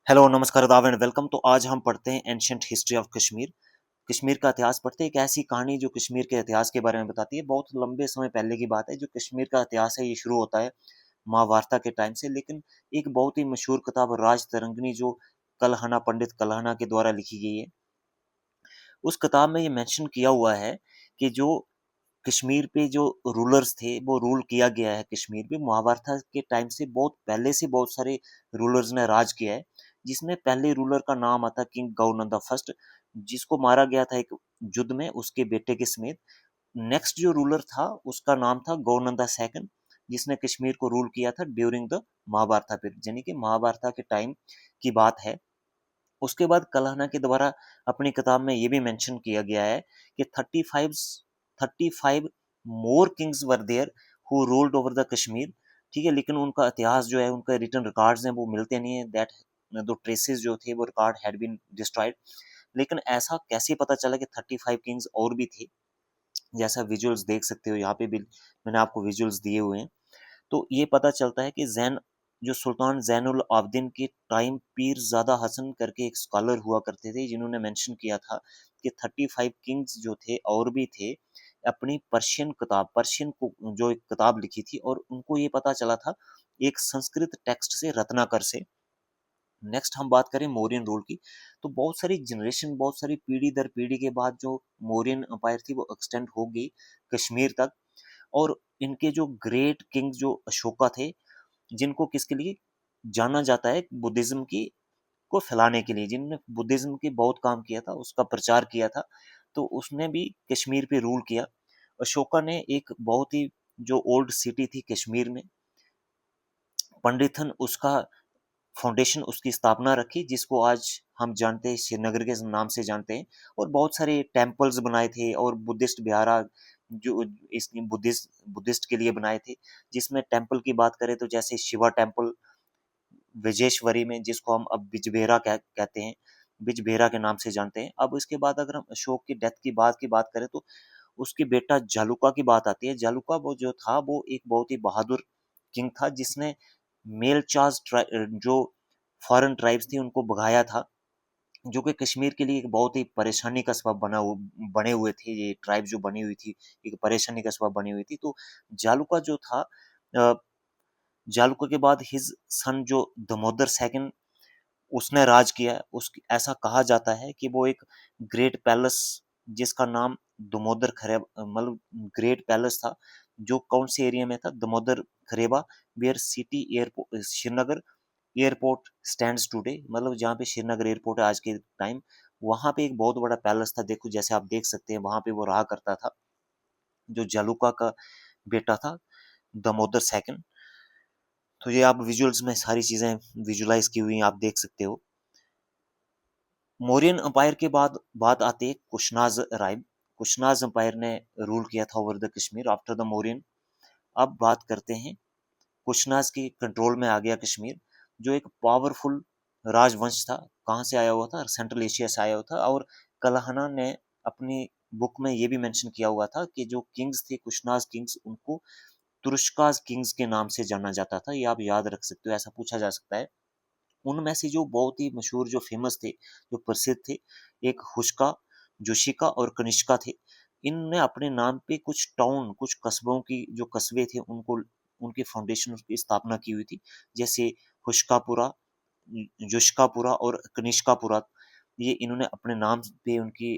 Hello, नमस्कार, आदाब and welcome. तो आज हम पढ़ते हैं ancient history of Kashmir. Kashmir का इतिहास पढ़ते हैं। एक ऐसी कहानी जो कश्मीर के इतिहास के बारे में बताती है। बहुत लंबे समय पहले की बात है। जो कश्मीर का इतिहास है ये शुरू होता है महाभारत के टाइम से। लेकिन एक बहुत ही मशहूर किताब राज तरंगिणी जो कलहना पंडित कलहना के द्वारा लिखी गई है, उस किताब में ये मेंशन किया हुआ है कि जो कश्मीर पे जो रूलर्स थे वो रूल किया गया है कश्मीर पे महाभारत के टाइम से। बहुत पहले से बहुत सारे रूलर्स ने राज किया है, जिसमें पहले रूलर का नाम आता किंग गौनंदा फर्स्ट, जिसको मारा गया था एक युद्ध में उसके बेटे के समेत। नेक्स्ट जो रूलर था उसका नाम था गौनंदा सेकंड, जिसने कश्मीर को रूल किया था ड्यूरिंग द महाभारत पीरियड, यानी कि महाभारत के टाइम की बात है। उसके बाद कलहना के द्वारा अपनी किताब में ये भी मेंशन किया गया है कि 35 more kings were there who ruled over the Kashmir. ठीक है, लेकिन उनका इतिहास जो है, उनका रिटन रिकॉर्ड्स हैं वो मिलते नहीं है। दैट दो ट्रेसेस जो थे वो रिकॉर्ड हैड बीन डिस्ट्रॉयड। लेकिन ऐसा कैसे पता चला कि 35 किंग्स और भी थे? जैसा विजुअल्स देख सकते हो यहाँ पे भी मैंने आपको विजुअल्स दिए हुए हैं। तो ये पता चलता है कि जैन जो सुल्तान जैनुल आबदीन के टाइम पीरजादा हसन करके एक स्कॉलर हुआ करते थे, जिन्होंने मेंशन किया था कि 35 किंग्स जो थे और भी थे। अपनी पर्शियन को जो एक किताब लिखी थी, और उनको ये पता चला था एक संस्कृत टेक्स्ट से, रत्नाकर से। नेक्स्ट हम बात करें मौर्यन रूल की, तो बहुत सारी जनरेशन, बहुत सारी पीढ़ी दर पीढ़ी के बाद जो मौर्यन एम्पायर थी वो एक्सटेंड हो गई कश्मीर तक। और इनके जो ग्रेट किंग जो अशोका थे, जिनको किसके लिए जाना जाता है, बुद्धिज्म की को फैलाने के लिए, जिन्होंने बुद्धिज्म की बहुत काम किया था, उसका प्रचार किया था। तो उसने भी कश्मीर पे रूल किया। अशोका ने एक बहुत ही जो ओल्ड सिटी थी कश्मीर में, पंडितन उसका फाउंडेशन, उसकी स्थापना रखी, जिसको आज हम जानते हैं, श्रीनगर के नाम से जानते हैं। और बहुत सारे टेम्पल्स बनाए थे और बुद्धिस्ट विहारा जो इस बुद्धिस्ट के लिए बनाए थे। जिसमें टेम्पल की बात करें तो जैसे शिवा टेम्पल विजेश्वरी में, जिसको हम अब बिजबेहरा कहते हैं, बिजबेहरा के नाम से जानते हैं। अब इसके बाद अगर हम अशोक की डेथ की बात करें तो उसके बेटा जालुका की बात आती है। जालुका वो जो था वो एक बहुत ही बहादुर किंग था, जिसने मेलचाज जो फॉरेन ट्राइब्स थी उनको भगाया था, जो कि कश्मीर के लिए एक बहुत ही परेशानी का सबब बने हुए थे। ये ट्राइब जो बनी हुई थी, एक परेशानी का सबब बनी हुई थी। तो जालुका जो था, अ, जालुका के बाद हिज सन जो दमोदर सेकंड, उसने राज किया। उस ऐसा कहा जाता है कि वो एक ग्रेट पैलेस, जिसका नाम दमोदर खरेब मतलब ग्रेट पैलेस था, जो कौन से एरिया में था, Damodar Kareva, where city airport Srinagar airport stands today, मतलब जहाँ पे श्रीनगर एयरपोर्ट है आज के टाइम, वहां पे एक बहुत बड़ा पैलेस था। देखो, जैसे आप देख सकते हैं, वहां पे वो रहा करता था, जो जालुका का बेटा था, दमोदर सेकंड। तो ये आप विजुअल्स में सारी चीजें विजुलाइज की हुई हैं, आप देख सकते हो। मौर्यन अंपायर के बाद बात आती है कुशनाज राइब। कुशनाज अंपायर ने रूल किया था over the Kashmir after the Mauryan. अब बात करते हैं, कुशनाज के कंट्रोल में आ गया कश्मीर, जो एक पावरफुल राजवंश था। कहाँ से आया हुआ था? सेंट्रल एशिया से आया हुआ था। और कलहना ने अपनी बुक में ये भी मेंशन किया हुआ था कि जो किंग्स थे, कुशनाज किंग्स, उनको तुरुष्काज किंग्स के नाम से जाना जाता था। ये आप याद रख सकते हो, ऐसा पूछा जा सकता है। उनमें से जो बहुत ही मशहूर, जो फेमस थे, जो प्रसिद्ध थे, एक हुश्का, जोशिका और कनिष्का थे। इनने अपने नाम पे कुछ टाउन, कुछ कस्बों की, जो कस्बे थे, उनको उनके फाउंडेशन की स्थापना की हुई थी। जैसे हुश्कापुरा, युश्कापुरा और कनिष्कापुरा। ये इन्होंने अपने नाम पे उनकी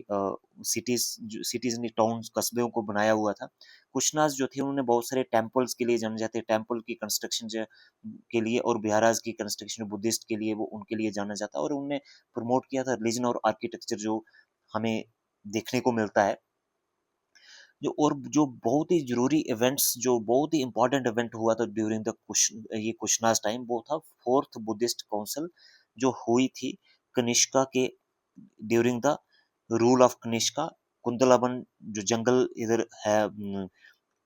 सिटीज ने, टाउन्स, कस्बों को बनाया हुआ था। कुशनाज जो थे उन्होंने बहुत सारे टेम्पल्स के लिए जाने जाते, टेम्पल की कंस्ट्रक्शन के लिए, और बिहाराज की कंस्ट्रक्शन बुद्धिस्ट के लिए, वो उनके लिए जाना जाता। और उन्होंने प्रमोट किया था रिलीजन और आर्किटेक्चर, जो हमें देखने को मिलता है। जो और जो बहुत ही जरूरी इवेंट्स, जो बहुत ही इंपॉर्टेंट इवेंट हुआ था ड्यूरिंग द ये कुशनाज टाइम, वो था फोर्थ बुद्धिस्ट काउंसिल, जो हुई थी कनिष्का के during the rule of Kanishka. Kundalvan जो जंगल इधर है,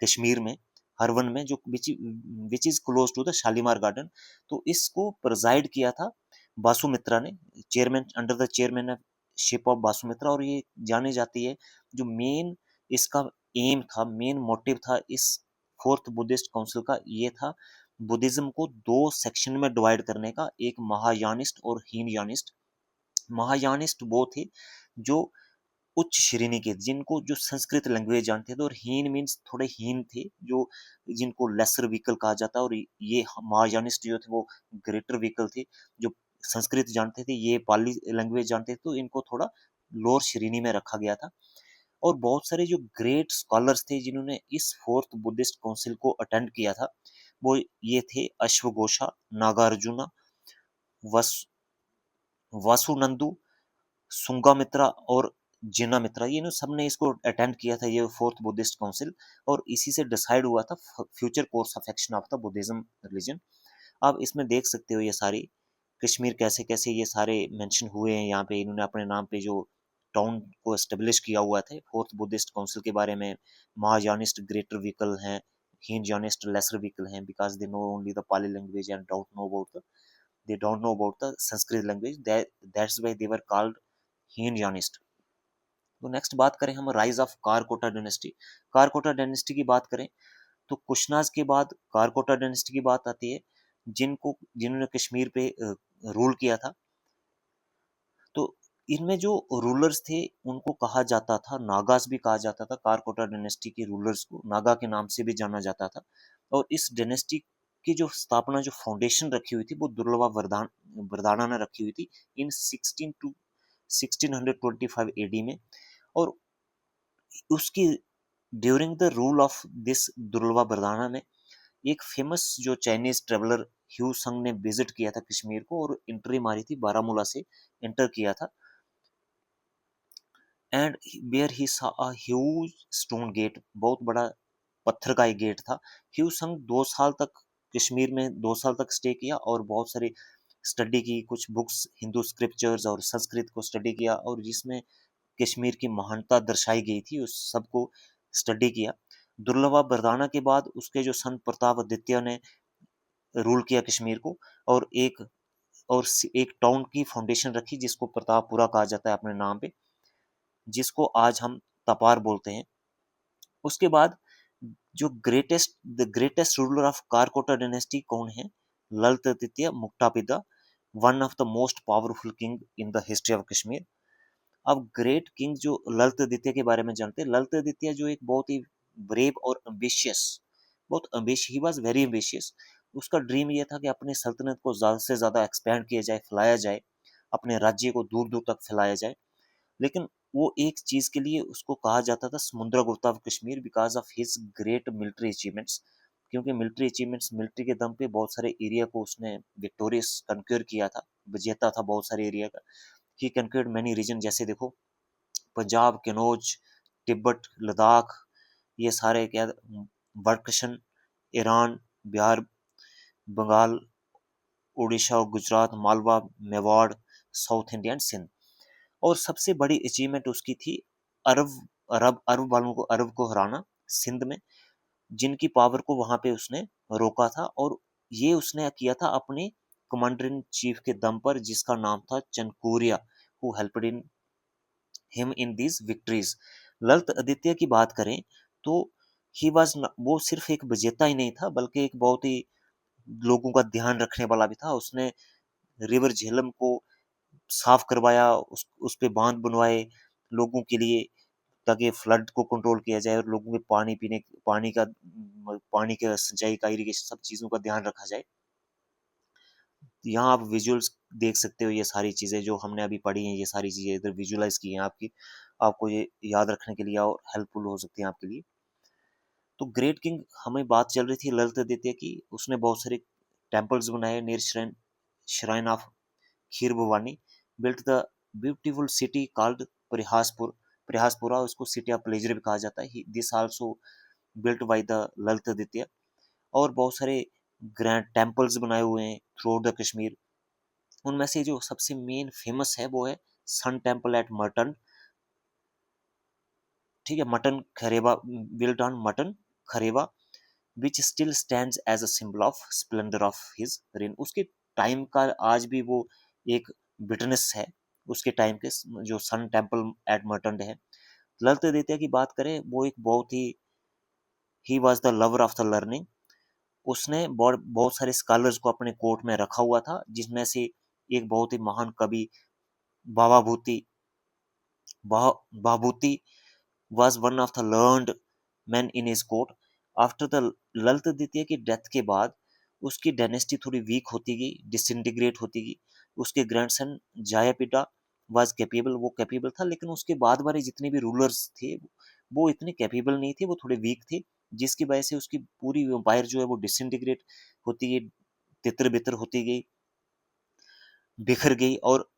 कश्मीर में, हरवन में, जो which is close to the Shalimar garden. तो इसको प्रिजाइड किया था बासुमित्रा ने, chairman, under the chairmanship of Vasumitra. और ये जानी जाती है, जो मेन इसका एम था, मेन मोटिव था इस फोर्थ बुद्धिस्ट काउंसिल का, ये था बुद्धिज्म को दो सेक्शन में डिवाइड करने का, एक महायानिस्ट और हीनयानिस्ट। महायानिस्ट वो थे जो उच्च श्रेणी के, जिनको जो संस्कृत लैंग्वेज जानते थे, और हीन मीन्स थोड़े हीन थे, जो जिनको लेसर व्हीकल कहा जाता है। और ये महायानिस्ट जो थे वो ग्रेटर व्हीकल थे, जो संस्कृत जानते थे, ये पाली लैंग्वेज जानते थे, तो इनको थोड़ा लोअर श्रेणी में रखा गया था। और बहुत सारे जो ग्रेट स्कॉलर्स थे जिन्होंने इस फोर्थ बुद्धिस्ट काउंसिल को अटेंड किया था, वो ये थे अश्वघोषा, नागार्जुना, वस वासुनंदु, सुंगामित्रा और जिनामित्रा। ये ना सबने इसको अटेंड किया था, ये फोर्थ बुद्धिस्ट काउंसिल। और इसी से डिसाइड हुआ था future course of action of the Buddhism religion. आप इसमें देख सकते हो ये सारी कश्मीर कैसे कैसे ये सारे मेंशन हुए हैं यहाँ पे। इन्होंने अपने नाम पे जो टाउन को एस्टेब्लिश किया हुआ था फोर्थ बुद्धिस्ट काउंसिल के बारे में। महायानिस्ट ग्रेटर व्हीकल हैं, हीनयानिस्ट लेसर व्हीकल हैं, because they know only the Pali language and they don't know about the Sanskrit language, that's why they were called हीनयानिस्ट। तो नेक्स्ट बात करें हम rise of Karkota dynasty. Karkota dynasty की बात करें तो कुशनाज के बाद कारकोटा डायनेस्टी की बात आती है, जिन्होंने कश्मीर पे रूल किया था। तो इनमें जो रूलर्स थे उनको कहा जाता था नागास भी कहा जाता था। कारकोटा डायनेस्टी के रूलर्स को नागा के नाम से भी जाना जाता था। और इस डायनेस्टी की जो स्थापना, जो फाउंडेशन रखी हुई थी, वो दुर्लभा वरदाना ने रखी हुई थी इन 1625 एडी में। और उसकी during the rule of this Durlabha Vardhana में एक फेमस जो चाइनीज ट्रेवलर ह्यू संग ने विजिट किया था कश्मीर को, और एंट्री मारी थी बारामूला से एंटर किया था। And where he saw a huge stone gate, बहुत बड़ा पत्थर का एक गेट था। ह्यू संग 2 साल तक कश्मीर में 2 साल तक स्टे किया और बहुत सारी स्टडी की, कुछ बुक्स हिंदू स्क्रिप्चर्स और संस्कृत को स्टडी किया, और जिसमें कश्मीर की महानता दर्शाई गई थी उस सब को स्टडी किया। दुर्लभा बरदाना के बाद उसके जो सन प्रताप आदित्य ने रूल किया कश्मीर को, और एक टाउन की फाउंडेशन रखी जिसको प्रतापपुरा कहा जाता है अपने नाम पे, जिसको आज हम तपार बोलते हैं। उसके बाद जो the greatest ruler of Karkota dynasty कौन है? Lalit Aditya Muktapida, one of the most powerful king in the history of Kashmir. अब ग्रेट किंग जो ललित आदित्य के बारे में जानते हैं, ललित आदित्य जो एक बहुत ही ब्रेव और ambitious, he was very ambitious. उसका ड्रीम ये था कि अपनी सल्तनत को ज्यादा से ज्यादा एक्सपेंड किया जाए, फैलाया जाए, अपने राज्य को दूर दूर तक फैलाया जाए। लेकिन वो एक चीज के लिए उसको कहा जाता था Samudragupta of Kashmir, because of his great military achievements. क्योंकि मिलिट्री अचीवमेंट्स, मिलिट्री के दम पे बहुत सारे एरिया को उसने विक्टोरियस कंक्योर किया था, विजेता था बहुत सारे एरिया का। ही कंक्योर्ड मैनी रीजन, जैसे देखो पंजाब, कनौज, तिब्बत, लद्दाख, ये सारे क्या, Badakhshan, Iran, Bihar, Bengal, Orissa, Gujarat, Malwa, Mewar, south India and Sindh. और सबसे बड़ी अचीवमेंट उसकी थी अरब अरब को हराना सिंध में, जिनकी पावर को वहां पे उसने रोका था। और ये उसने किया था अपने कमांडर इन चीफ के दम पर, जिसका नाम था Chankoriya, who helped in him in these victories. Lalit Aditya की बात करें तो ही वाज, वो सिर्फ एक विजेता ही नहीं था बल्कि एक बहुत ही लोगों का ध्यान रखने वाला भी था। उसने रिवर झेलम को साफ करवाया, उस पे बांध बनवाए लोगों के लिए, ताकि फ्लड को कंट्रोल किया जाए और लोगों के पानी का सिंचाई का, इरिगेशन, सब चीजों का ध्यान रखा जाए। यहाँ आप विजुअल्स देख सकते हो, ये सारी चीजें जो हमने अभी पढ़ी हैं, ये सारी चीजें इधर विजुअलाइज की हैं आपकी, आपको ये याद रखने के लिए और हेल्पफुल हो सकती हैं आपके लिए। तो ग्रेट किंग, हमें बात चल रही थी ललित आदित्य की, उसने बहुत सारे टेम्पल्स बनाए near shrine of Kheer Bhawani, built the beautiful city called Parihaspura, उसको सिटी ऑफ प्लेजर भी कहा जाता है। This also built by the Lalit Aditya. और बहुत सारे ग्रैंड टेम्पल्स बनाए हुए हैं थ्रू आउट द कश्मीर। उनमें से जो सबसे मेन फेमस है वो है सन टेम्पल एट मटन, ठीक है, Martand Kareva, built on Martand Kareva, which still stands as a symbol of splendour of his reign. उसके टाइम का आज भी वो एक विटनेस है, उसके टाइम के, जो सन टेम्पल एट मर्टन है। ललित आदित्य की बात करें, वो एक बहुत he was the lover of the learning, उसने बहुत सारे स्कॉलर्स को अपने कोर्ट में रखा हुआ था, जिसमें से एक बहुत ही महान कवि बावाभूति बाभूति was one of the learned men in his court. After the Lalit द्वितीय की डेथ के बाद उसकी डायनेस्टी थोड़ी वीक होती गई, डिसइंटीग्रेट होती गई। उसके ग्रैंडसन जायापिटा वाज कैपेबल, वो कैपेबल था, लेकिन उसके बाद वाले जितने भी रूलर्स थे वो इतने कैपेबल नहीं थे, वो थोड़े वीक थे, जिसकी वजह से उसकी पूरी एम्पायर जो है वो डिसइंटीग्रेट होती गई, तितर बितर होती गई, बिखर गई। और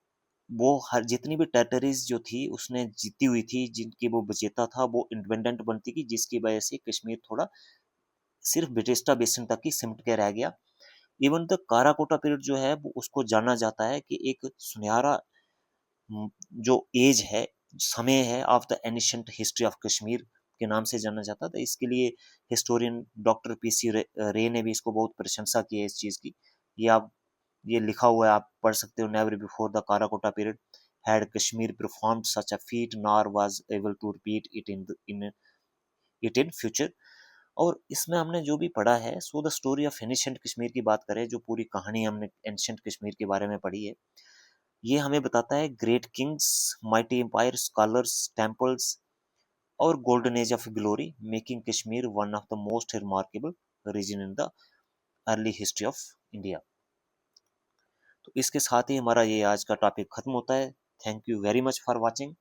वो हर जितनी भी टेरिटरीज जो थी उसने जीती हुई थी, जिनकी वो विजेता था, वो इंडिपेंडेंट बनती गई, जिसकी वजह से कश्मीर थोड़ा सिर्फ ब्रिटिस्टा बेसिन तक ही सिमट के रह गया। इवन द काराकोटा पीरियड जो है वो उसको जाना जाता है कि एक सुनहरा जो एज है, समय है of the एनिशंट history of Kashmir के नाम से जाना जाता था। इसके लिए हिस्टोरियन डॉक्टर पीसी रे ने भी इसको बहुत प्रशंसा की है इस चीज की। ये आप ये लिखा हुआ है, आप पढ़ सकते हो। Never before the Karkota period had Kashmir performed such a feat nor was able to repeat it in future. और इसमें हमने जो भी पढ़ा है, so the story of ancient Kashmir की बात करें, जो पूरी कहानी हमने एंशिएंट कश्मीर के बारे में पढ़ी है, ये हमें बताता है great kings, mighty empire, scholars, temples और golden age of glory, making Kashmir one of the most remarkable region in the early history of India. तो इसके साथ ही हमारा ये आज का टॉपिक खत्म होता है। Thank you very much for watching.